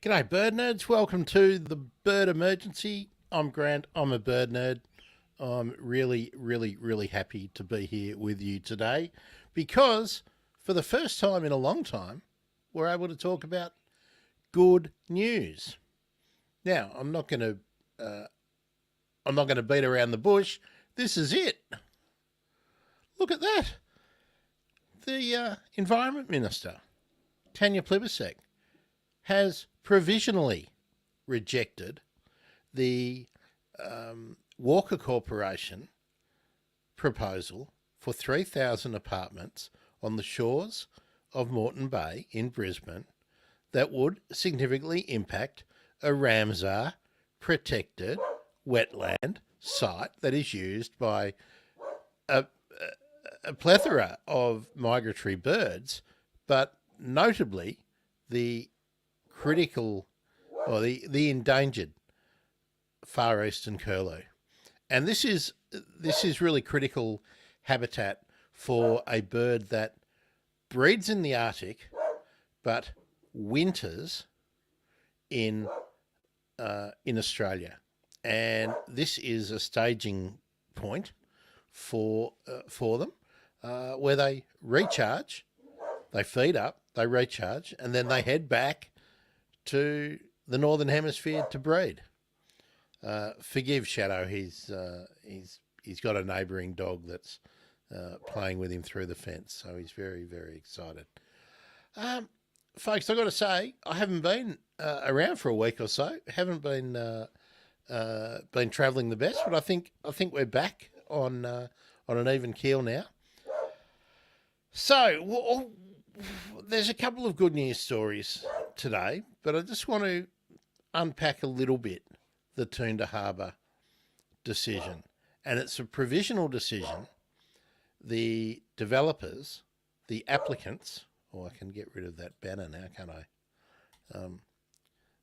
G'day bird nerds, welcome to the Bird Emergency. I'm Grant, I'm a bird nerd. I'm really happy to be here with you today because for the first time in a long time, we're able to talk about good news. Now, I'm not going to beat around the bush. This is it. Look at that. The Environment Minister, Tanya Plibersek, has provisionally rejected the Walker Corporation proposal for 3,000 apartments on the shores of Moreton Bay in Brisbane that would significantly impact a Ramsar protected wetland site that is used by a, a plethora of migratory birds, but notably the critical or the endangered far eastern curlew. And this is really critical habitat for a bird that breeds in the Arctic but winters in Australia. And this is a staging point for them where they recharge, they feed up, they recharge, and then they head back to the Northern Hemisphere to breed. Forgive Shadow, he's got a neighbouring dog that's playing with him through the fence, so he's very, very excited. Folks, I've got to say, I haven't been around for a week or so. Haven't been travelling the best, but I think we're back on an even keel now. So there's a couple of good news stories today, but I just want to unpack a little bit the Toondah Harbour decision. And it's a provisional decision. The developers, the applicants, I can get rid of that banner now, can't I?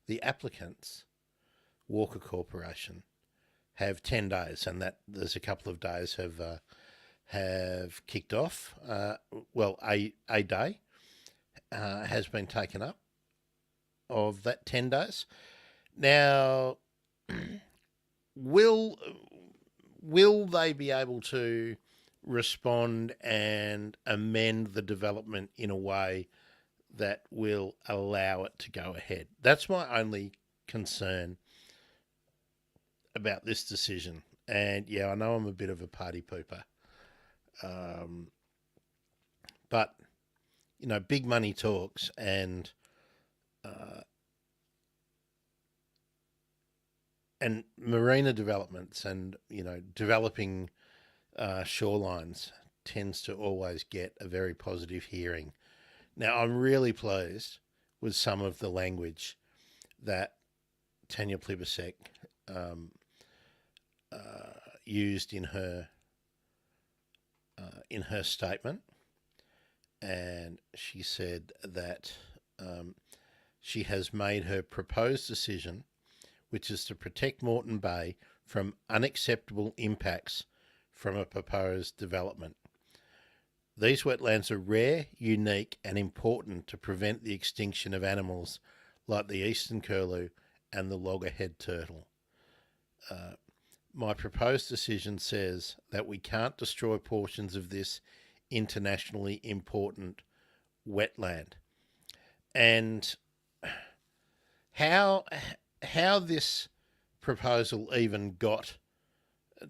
The applicants, Walker Corporation, have 10 days, and that there's a couple of days have kicked off. A day has been taken up of that 10 days. Now, will they be able to respond and amend the development in a way that will allow it to go ahead? That's my only concern about this decision. And yeah, I know I'm a bit of a party pooper. But, big money talks, and marina developments and, developing shorelines tends to always get a very positive hearing. Now, I'm really pleased with some of the language that Tanya Plibersek used in her statement, and she said that she has made her proposed decision, which is to protect Moreton Bay from unacceptable impacts from a proposed development. These wetlands are rare, unique, and important to prevent the extinction of animals like the eastern curlew and the loggerhead turtle. My proposed decision says that we can't destroy portions of this internationally important wetland. And how this proposal even got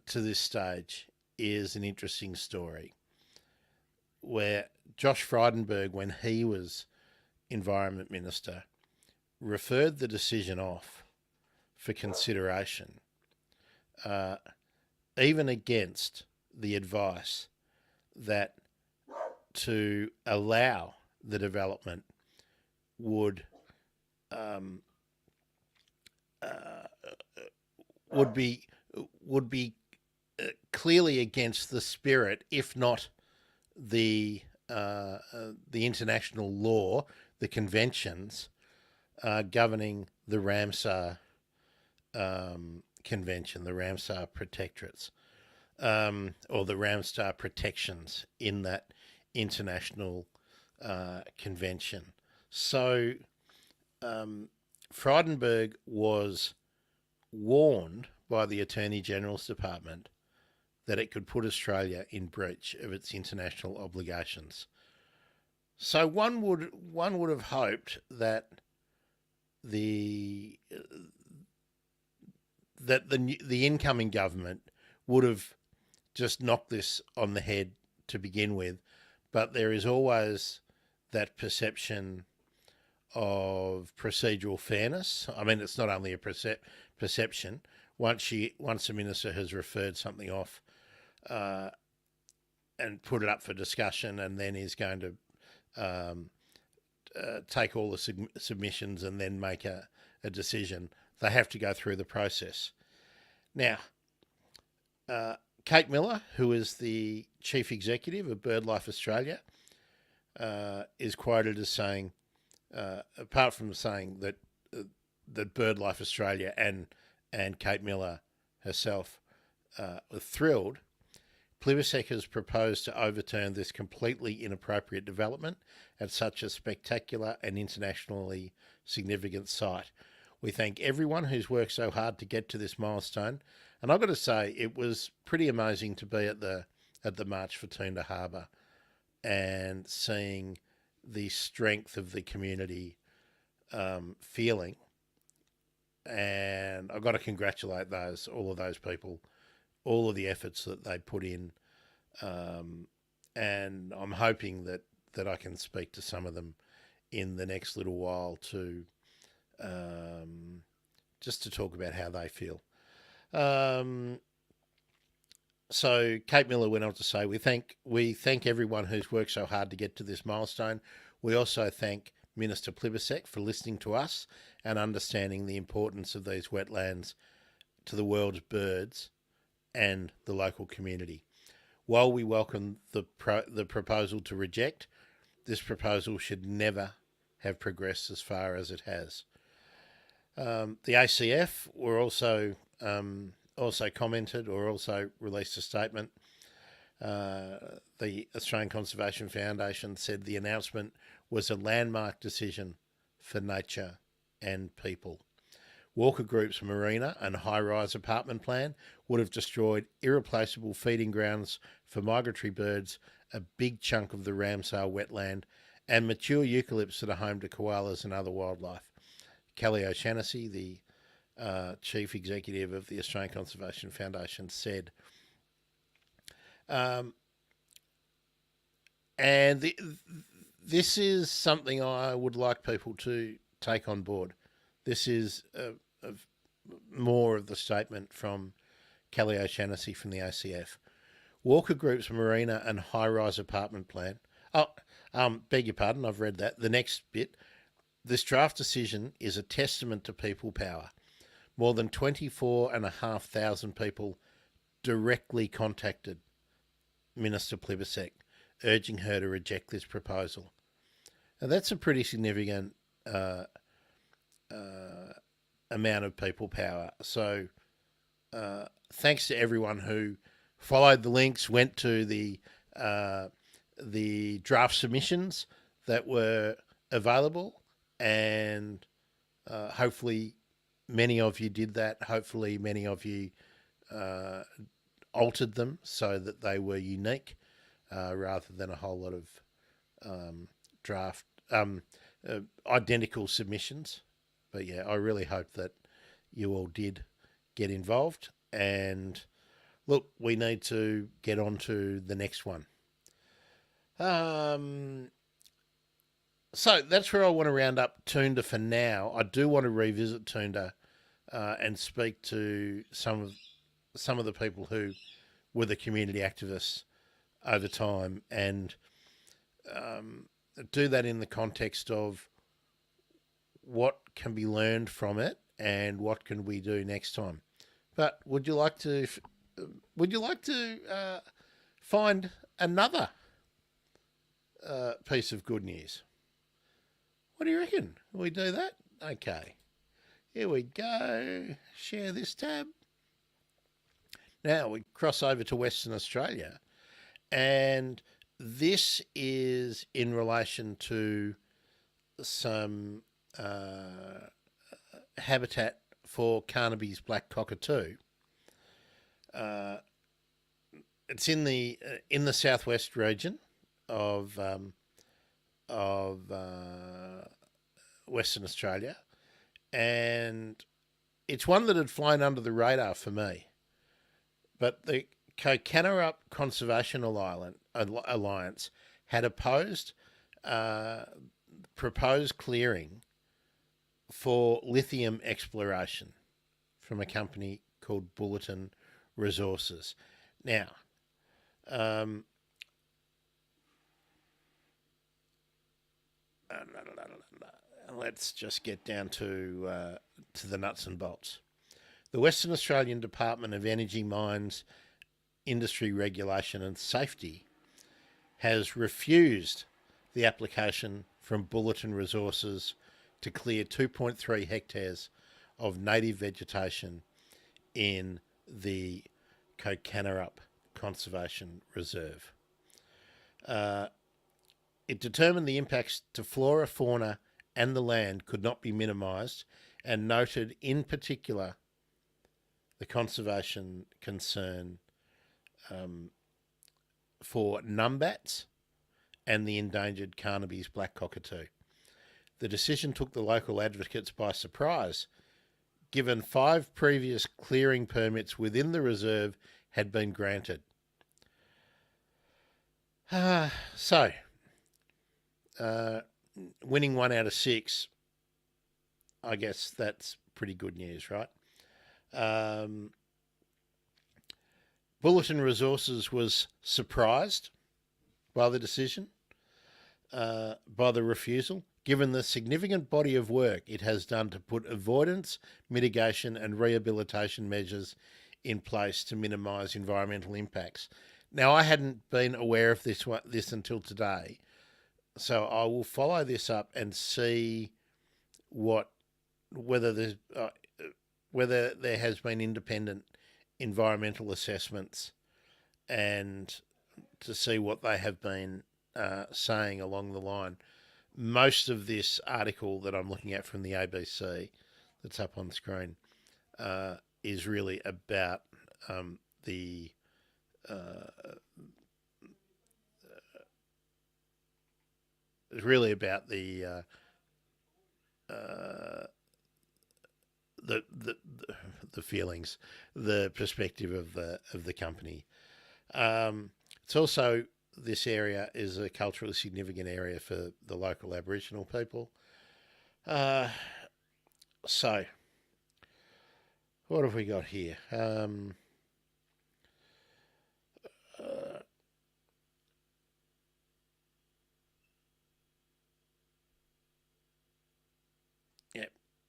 to this stage is an interesting story, where Josh Frydenberg, when he was Environment Minister, referred the decision off for consideration, even against the advice that to allow the development would be clearly against the spirit, if not the international law, the conventions governing the Ramsar Convention, the Ramsar Protectorates, or the Ramsar protections in that international convention. So Frydenberg was warned by the Attorney General's Department that it could put Australia in breach of its international obligations. So one would have hoped that the incoming government would have just knocked this on the head to begin with, but there is always that perception of procedural fairness. I mean, it's not only a perception. once the minister has referred something off and put it up for discussion, and then is going to take all the submissions and then make a decision. They have to go through the process. Now, Kate Miller, who is the chief executive of BirdLife Australia, is quoted as saying, apart from saying that BirdLife Australia and Kate Miller herself were thrilled, Plibersek has proposed to overturn this completely inappropriate development at such a spectacular and internationally significant site. We thank everyone who's worked so hard to get to this milestone, and I've got to say it was pretty amazing to be at the March for Toondah Harbour and seeing the strength of the community feeling. And I've got to congratulate all of those people, all of the efforts that they put in, and I'm hoping that I can speak to some of them in the next little while to just to talk about how they feel. So Kate Miller went on to say, we thank everyone who's worked so hard to get to this milestone. We also thank Minister Plibersek for listening to us and understanding the importance of these wetlands to the world's birds and the local community. While we welcome the proposal to reject, this proposal should never have progressed as far as it has. The ACF were also commented or also released a statement. The Australian Conservation Foundation said the announcement was a landmark decision for nature and people. Walker Group's marina and high-rise apartment plan would have destroyed irreplaceable feeding grounds for migratory birds, a big chunk of the Ramsar wetland, and mature eucalypts that are home to koalas and other wildlife. Kelly O'Shannessy, the chief executive of the Australian Conservation Foundation, said. This is something I would like people to take on board. This is more of the statement from Kelly O'Shannessy from the ACF. Walker Group's marina and high-rise apartment plan. Beg your pardon, I've read that. The next bit. This draft decision is a testament to people power. More than 24,500 people directly contacted Minister Plibersek, urging her to reject this proposal. Now, that's a pretty significant amount of people power. So thanks to everyone who followed the links, went to the draft submissions that were available, and hopefully many of you did that. Hopefully many of you altered them so that they were unique rather than a whole lot of identical submissions. But yeah, I really hope that you all did get involved. And look, we need to get on to the next one. So that's where I want to round up Toondah for now. I do want to revisit Toondah and speak to some of the people who were the community activists over time, and do that in the context of what can be learned from it and what can we do next time. But would you like to find another piece of good news? What do you reckon? We do that? Okay. Here we go. Share this tab. Now we cross over to Western Australia, and this is in relation to some habitat for Carnaby's black cockatoo. It's in the southwest region of Western Australia, and it's one that had flown under the radar for me. But the Kokannarup Conservation Alliance had opposed proposed clearing for lithium exploration from a company called Bulletin Resources. Now, let's just get down to the nuts and bolts. The Western Australian Department of Energy, Mines, Industry Regulation and Safety has refused the application from Bulletin Resources to clear 2.3 hectares of native vegetation in the Kokanerup Conservation Reserve. It determined the impacts to flora, fauna and the land could not be minimised and noted in particular the conservation concern for numbats and the endangered Carnaby's black cockatoo. The decision took the local advocates by surprise, given 5 previous clearing permits within the reserve had been granted. Winning 1 out of 6, I guess that's pretty good news, right? Bulletin Resources was surprised by the decision, by the refusal, given the significant body of work it has done to put avoidance, mitigation and rehabilitation measures in place to minimise environmental impacts. Now, I hadn't been aware of this until today, so I will follow this up and see whether there has been independent environmental assessments and to see what they have been saying along the line. Most of this article that I'm looking at from the ABC that's up on the screen is really about the feelings, the perspective of the company. It's also, this area is a culturally significant area for the local Aboriginal people. So, what have we got here?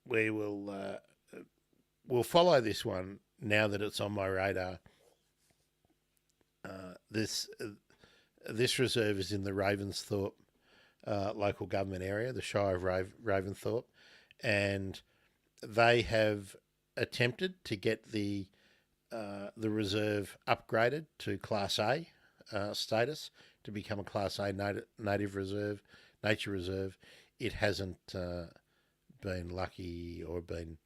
We will we'll follow this one now that it's on my radar. This reserve is in the Ravensthorpe local government area, the Shire of Ravensthorpe, and they have attempted to get the reserve upgraded to Class A status to become a Class A native reserve, nature reserve. It hasn't been lucky or been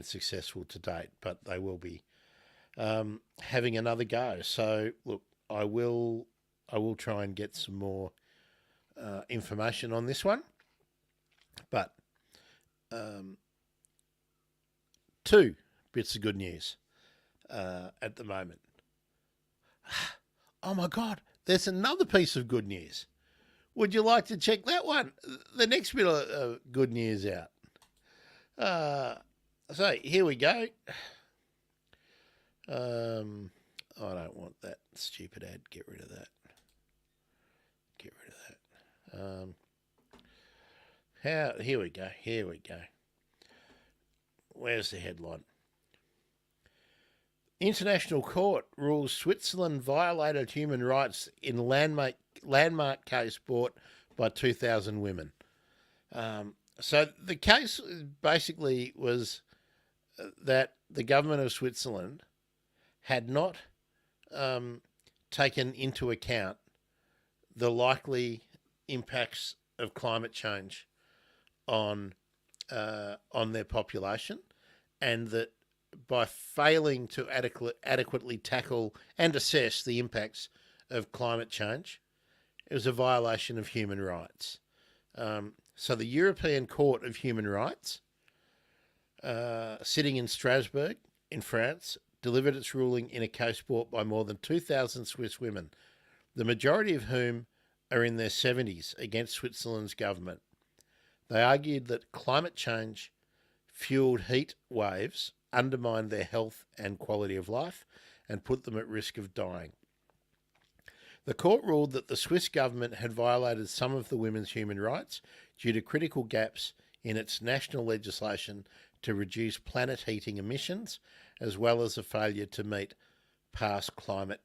successful to date, but they will be having another go. So look, I will try and get some more information on this one, but 2 bits of good news at the moment. Oh my God, there's another piece of good news. Would you like to check that one? The next bit of good news out. So here we go. I don't want that stupid ad. Get rid of that. Here we go. Where's the headline? International Court rules Switzerland violated human rights in landmark case brought by 2,000 women. So the case basically was that the government of Switzerland had not taken into account the likely impacts of climate change on their population, and that by failing to adequately tackle and assess the impacts of climate change, it was a violation of human rights. So the European Court of Human Rights, sitting in Strasbourg in France, delivered its ruling in a case brought by more than 2,000 Swiss women, the majority of whom are in their 70s, against Switzerland's government. They argued that climate change fueled heat waves, undermined their health and quality of life, and put them at risk of dying. The court ruled that the Swiss government had violated some of the women's human rights due to critical gaps in its national legislation to reduce planet heating emissions, as well as a failure to meet past climate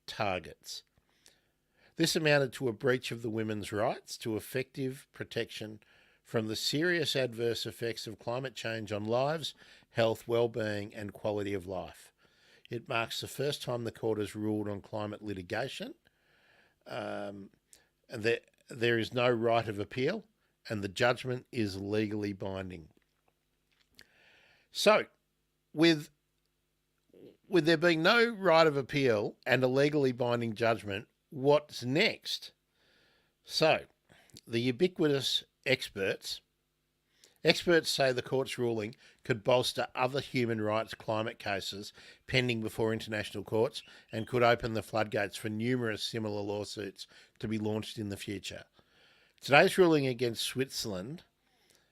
targets. This amounted to a breach of the women's rights to effective protection from the serious adverse effects of climate change on lives, health, well-being and quality of life. It marks the first time the court has ruled on climate litigation. And there is no right of appeal, and the judgment is legally binding. So, with there being no right of appeal and a legally binding judgment, what's next? So, the ubiquitous experts say the court's ruling could bolster other human rights climate cases pending before international courts and could open the floodgates for numerous similar lawsuits to be launched in the future. Today's ruling against Switzerland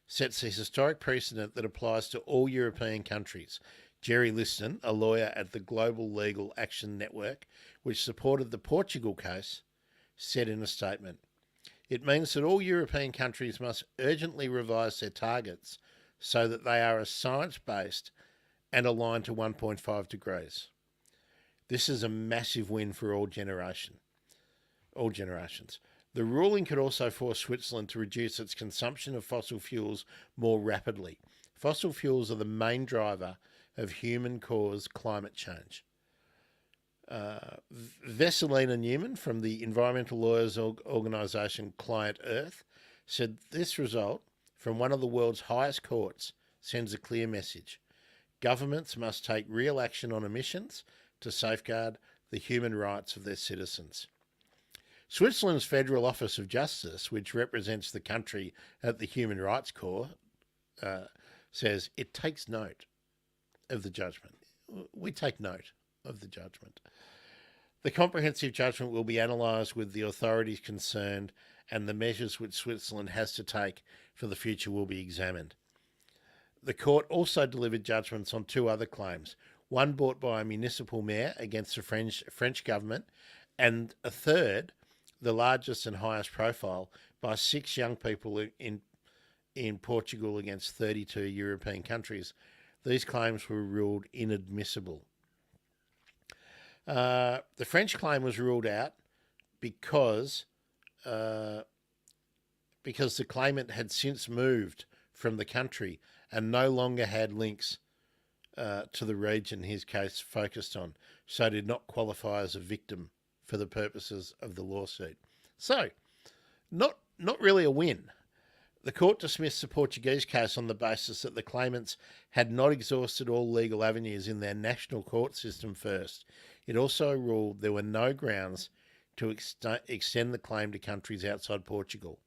sets a historic precedent that applies to all European countries. Jerry Liston, a lawyer at the Global Legal Action Network, which supported the Portugal case, said in a statement, "It means that all European countries must urgently revise their targets so that they are science-based and aligned to 1.5 degrees. This is a massive win for all generations. The ruling could also force Switzerland to reduce its consumption of fossil fuels more rapidly. Fossil fuels are the main driver of human-caused climate change." Veselina Newman from the environmental lawyers organisation Client Earth said this result from one of the world's highest courts sends a clear message. Governments must take real action on emissions to safeguard the human rights of their citizens. Switzerland's Federal Office of Justice, which represents the country at the Human Rights Court, says it takes note of the judgment. We take note of the judgment. The comprehensive judgment will be analysed with the authorities concerned, and the measures which Switzerland has to take for the future will be examined. The court also delivered judgments on two other claims, one brought by a municipal mayor against the French government, and a third, the largest and highest profile, by 6 young people in Portugal against 32 European countries. These claims were ruled inadmissible. The French claim was ruled out because the claimant had since moved from the country and no longer had links to the region his case focused on, so did not qualify as a victim for the purposes of the lawsuit. So, not really a win. The court dismissed the Portuguese case on the basis that the claimants had not exhausted all legal avenues in their national court system first. It also ruled there were no grounds to extend the claim to countries outside Portugal.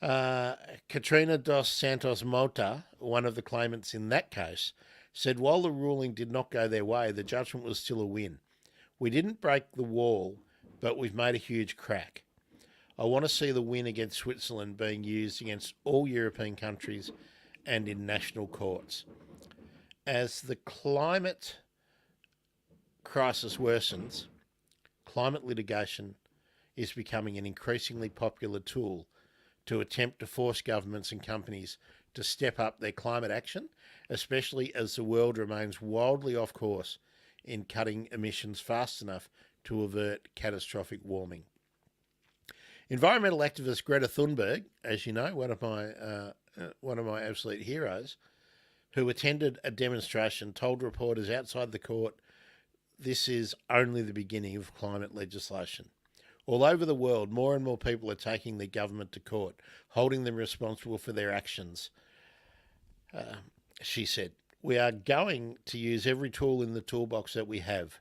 Katrina dos Santos Mota, one of the claimants in that case, said while the ruling did not go their way, the judgment was still a win. "We didn't break the wall, but we've made a huge crack. I want to see the win against Switzerland being used against all European countries and in national courts. As the climate crisis worsens, climate litigation is becoming an increasingly popular tool to attempt to force governments and companies to step up their climate action, especially as the world remains wildly off course in cutting emissions fast enough to avert catastrophic warming." Environmental activist Greta Thunberg, as you know, one of my absolute heroes, who attended a demonstration, told reporters outside the court, "This is only the beginning of climate legislation. All over the world, more and more people are taking the government to court, holding them responsible for their actions." She said, "We are going to use every tool in the toolbox that we have."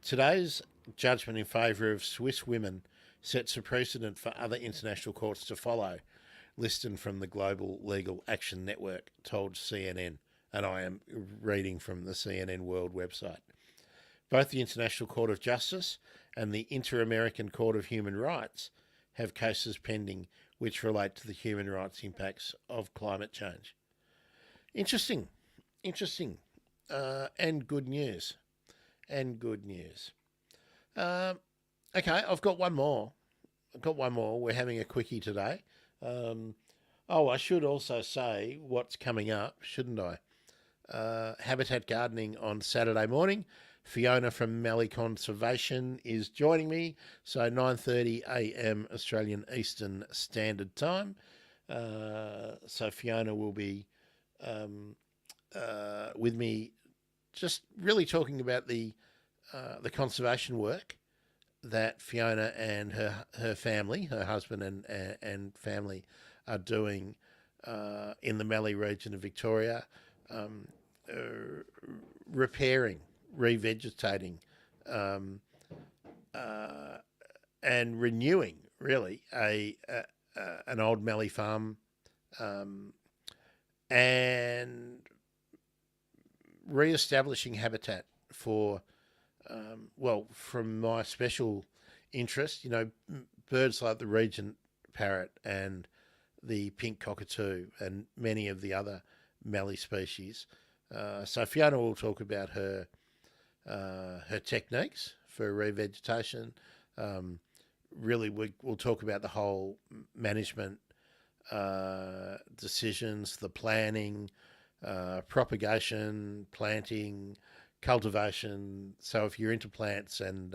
Today's judgment in favour of Swiss women sets a precedent for other international courts to follow, Liston from the Global Legal Action Network told CNN, and I am reading from the CNN World website. Both the International Court of Justice and the Inter-American Court of Human Rights have cases pending which relate to the human rights impacts of climate change. Interesting, interesting, and good news, and good news. Um, okay, I've got one more. I've got one more. We're having a quickie today. Um, I should also say what's coming up, shouldn't I? Habitat gardening on Saturday morning. Fiona from Mallee Conservation is joining me. So 9:30 a.m. Australian Eastern Standard Time. So Fiona will be with me, just really talking about the conservation work that Fiona and her family, her husband and family, are doing in the Mallee region of Victoria, repairing, revegetating, um, uh, and renewing really a an old Mallee farm, um, and re-establishing habitat for from my special interest, birds like the regent parrot and the pink cockatoo and many of the other Mallee species. So Fiona will talk about her techniques for revegetation. Really, we'll talk about the whole management decisions, the planning, propagation, planting, cultivation. So if you're into plants and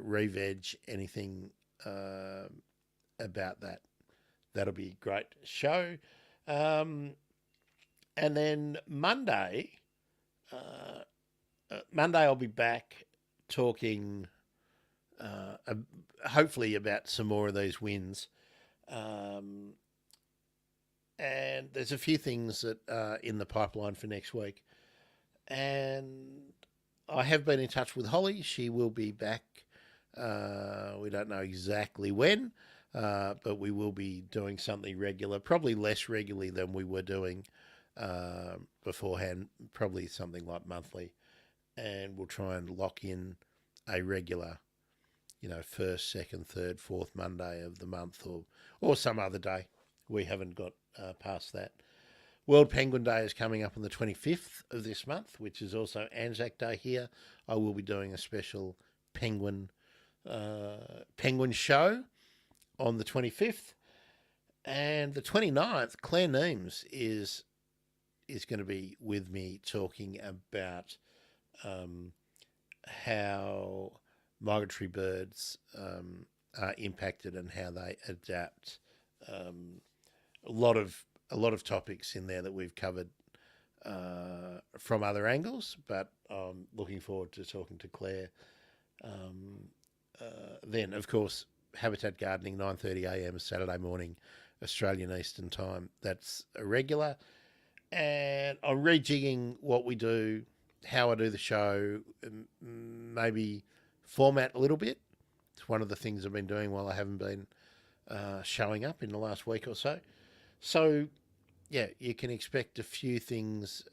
re-veg, anything about that, that'll be a great show. And then Monday I'll be back talking, hopefully about some more of these wins. And there's a few things that are in the pipeline for next week. And I have been in touch with Holly. She will be back. We don't know exactly when, but we will be doing something regular, probably less regularly than we were doing beforehand, probably something like monthly. And we'll try and lock in a regular, first, second, third, fourth Monday of the month, or some other day. We haven't got past that. World Penguin Day is coming up on the 25th of this month, which is also Anzac Day here. I will be doing a special penguin show on the 25th. And the 29th, Claire Neems is going to be with me talking about how migratory birds are impacted and how they adapt. A lot of topics in there that we've covered from other angles, but I'm looking forward to talking to Claire. Then, of course, Habitat Gardening, 9:30 a.m. Saturday morning, Australian Eastern Time. That's a regular. And I'm rejigging what we do, how I do the show, maybe format a little bit. It's one of the things I've been doing while I haven't been showing up in the last week or so. So, yeah, you can expect a few things.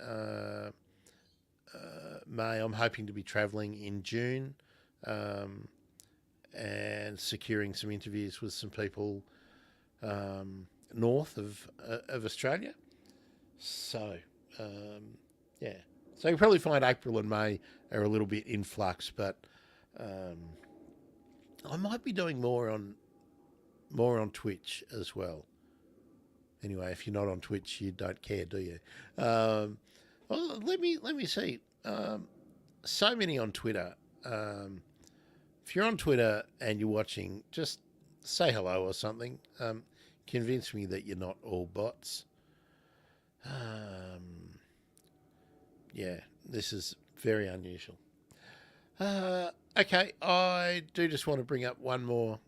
May, I'm hoping to be travelling in June and securing some interviews with some people north of Australia. So, yeah. So you'll probably find April and May are a little bit in flux, but I might be doing more on Twitch as well. Anyway, if you're not on Twitch, you don't care, do you? Well, let me see. So many on Twitter. If you're on Twitter and you're watching, just say hello or something. Convince me that you're not all bots. Yeah, this is very unusual. Okay, I do just want to bring up one more.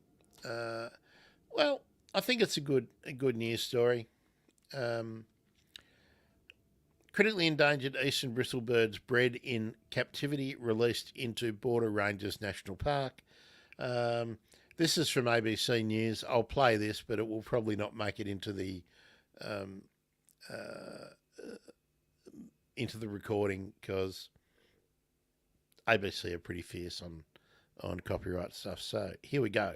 Well, I think it's a good news story. Critically endangered eastern bristlebirds bred in captivity released into Border Ranges National Park. This is from ABC News. I'll play this, but it will probably not make it into the recording because ABC are pretty fierce on copyright stuff. So here we go.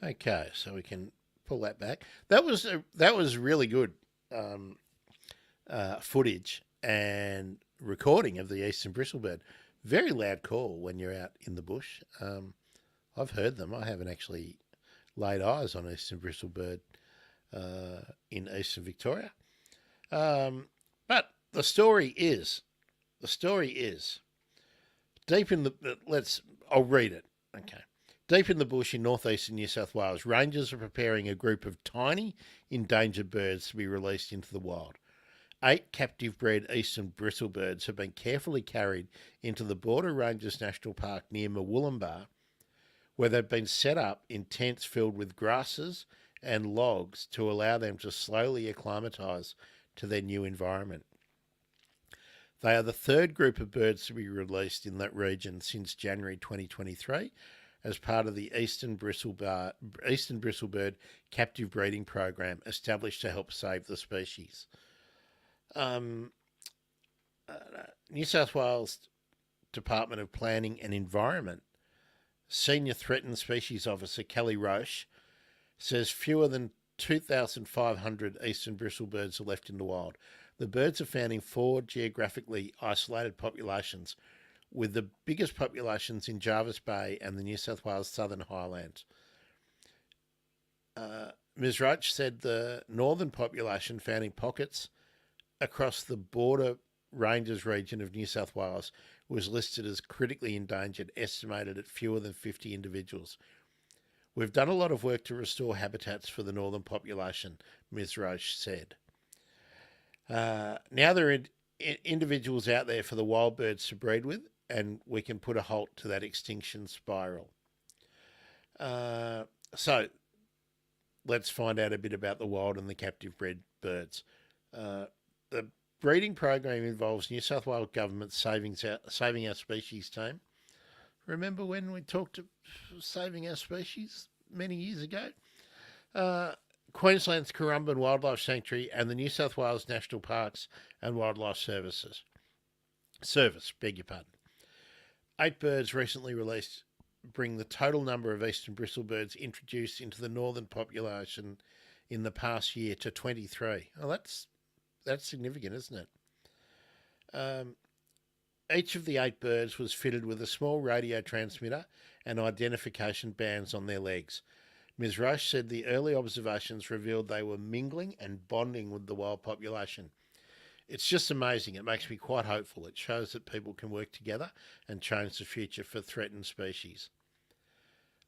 Okay, so we can pull that back. That was really good um, footage and recording of the eastern bristlebird. Very loud call when you're out in the bush. I've heard them. I haven't actually laid eyes on eastern bristlebird in eastern Victoria. But the story is deep in the let's. I'll read it. Okay. Deep in the bush in northeastern New South Wales, rangers are preparing a group of tiny, endangered birds to be released into the wild. 8 captive bred eastern bristlebirds have been carefully carried into the Border Ranges National Park near Murwillumbah, where they've been set up in tents filled with grasses and logs to allow them to slowly acclimatise to their new environment. They are the third group of birds to be released in that region since January 2023 as part of the Eastern Bristlebird captive breeding program established to help save the species. Um, New South Wales Department of Planning and Environment Senior Threatened Species Officer Kelly Roche says fewer than 2,500 eastern bristlebirds are left in the wild. The birds are found in 4 geographically isolated populations, with the biggest populations in Jervis Bay and the New South Wales Southern Highlands. Ms. Roach said the northern population found in pockets across the Border Ranges region of New South Wales was listed as critically endangered, estimated at fewer than 50 individuals. We've done a lot of work to restore habitats for the northern population, Ms. Roche said. Now there are individuals out there for the wild birds to breed with, and we can put a halt to that extinction spiral. So let's find out a bit about the wild and the captive bred birds. The breeding program involves New South Wales Government Saving Our Species team. Remember when we talked to Saving Our Species many years ago? Queensland's Currumbin Wildlife Sanctuary and the New South Wales National Parks and Wildlife Service, beg your pardon. 8 birds recently released bring the total number of eastern bristlebirds introduced into the northern population in the past year to 23. Oh, that's significant, isn't it? Each of the 8 birds was fitted with a small radio transmitter and identification bands on their legs. Ms. Roche said the early observations revealed they were mingling and bonding with the wild population. It's just amazing. It makes me quite hopeful. It shows that people can work together and change the future for threatened species.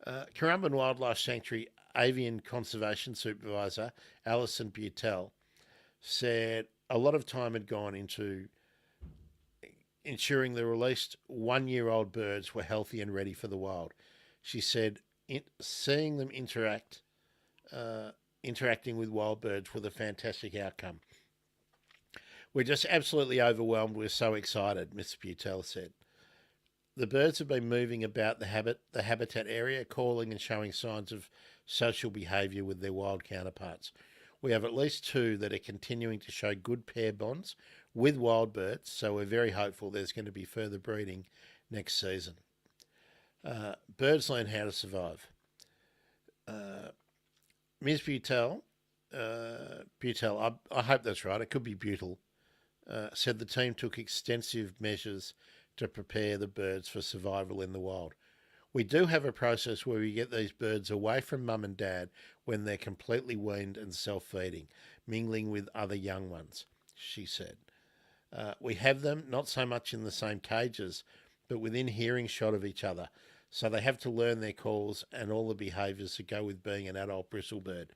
Currumbin Wildlife Sanctuary Avian Conservation Supervisor Alison Butel said a lot of time had gone into ensuring the released 1-year-old birds were healthy and ready for the wild. She said seeing them interacting with wild birds was a fantastic outcome. We're just absolutely overwhelmed. We're so excited, Ms. Butel said. The birds have been moving about the habitat area, calling and showing signs of social behaviour with their wild counterparts. We have at least 2 that are continuing to show good pair bonds with wild birds, so we're very hopeful there's going to be further breeding next season. Birds learn how to survive. Ms. Butel, I hope that's right, it could be Butel, said the team took extensive measures to prepare the birds for survival in the wild. We do have a process where we get these birds away from mum and dad when they're completely weaned and self-feeding, mingling with other young ones, she said. We have them not so much in the same cages, but within hearing shot of each other, so they have to learn their calls and all the behaviours that go with being an adult bristlebird.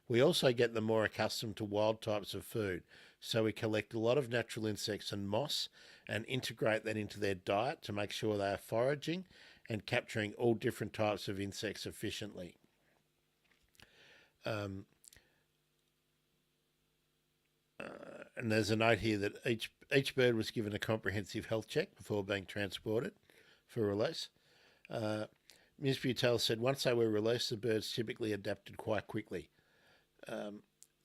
We also get them more accustomed to wild types of food, so we collect a lot of natural insects and moss and integrate that into their diet to make sure they are foraging and capturing all different types of insects efficiently. And there's a note here that each bird was given a comprehensive health check before being transported for release. Ms. Butel said once they were released, the birds typically adapted quite quickly.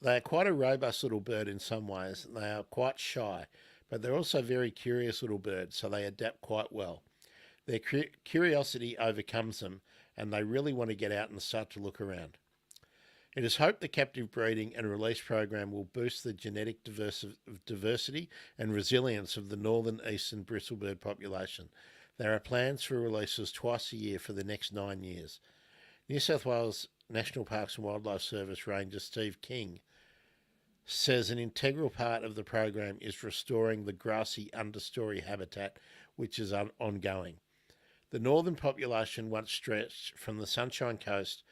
They are quite a robust little bird in some ways, and they are quite shy, but they're also very curious little birds, so they adapt quite well. Their curiosity overcomes them, and they really want to get out and start to look around. It is hoped the captive breeding and release program will boost the genetic diversity and resilience of the northern eastern bristlebird population. There are plans for releases twice a year for the next 9 years. New South Wales National Parks and Wildlife Service Ranger Steve King says an integral part of the program is restoring the grassy understory habitat, which is ongoing. The northern population once stretched from the Sunshine Coast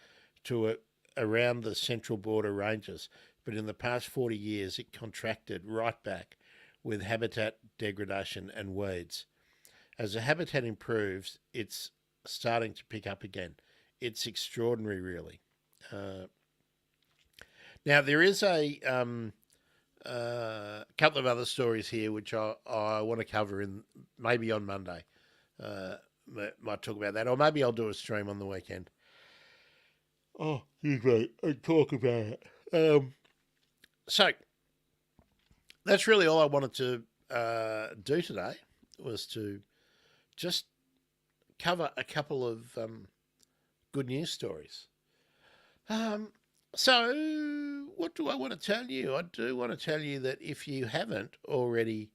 to around the central border ranges, but in the past 40 years it contracted right back with habitat degradation and weeds. As the habitat improves, it's starting to pick up again. It's extraordinary, really. Now, there is a couple of other stories here which I want to cover maybe on Monday. Might talk about that, or maybe I'll do a stream on the weekend. Oh, excuse me, and talk about it. So, that's really all I wanted to do today, was to just cover a couple of good news stories. So, what do I want to tell you? I do want to tell you that if you haven't already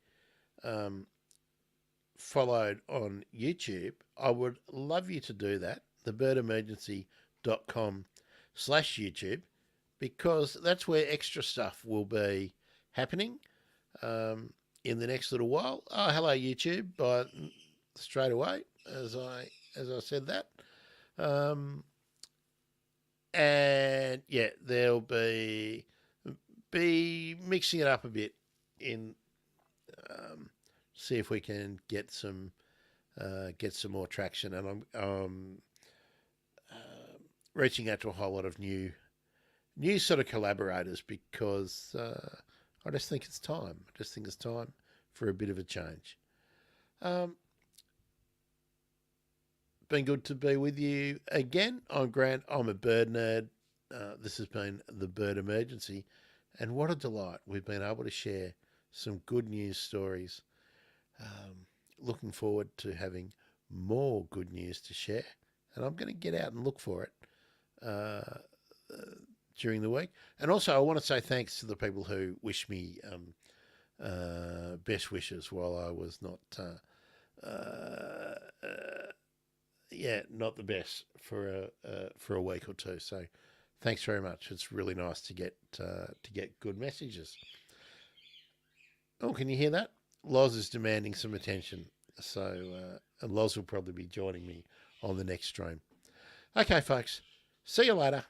followed on YouTube, I would love you to do that, thebirdemergency.com/YouTube, because that's where extra stuff will be happening in the next little while. Oh, hello YouTube, but straight away as I said that. And yeah, there'll be mixing it up a bit in see if we can get some more traction, and I'm reaching out to a whole lot of new sort of collaborators, because I just think it's time. I just think it's time for a bit of a change. Been good to be with you again. I'm Grant. I'm a bird nerd. This has been the Bird Emergency, and what a delight we've been able to share some good news stories. Looking forward to having more good news to share, and I'm going to get out and look for it during the week. And also, I want to say thanks to the people who wish me best wishes while I was not not the best for a week or two. So thanks very much. It's really nice to get good messages. Oh, can you hear that? Loz is demanding some attention. So and Loz will probably be joining me on the next stream. Okay, folks. See you later.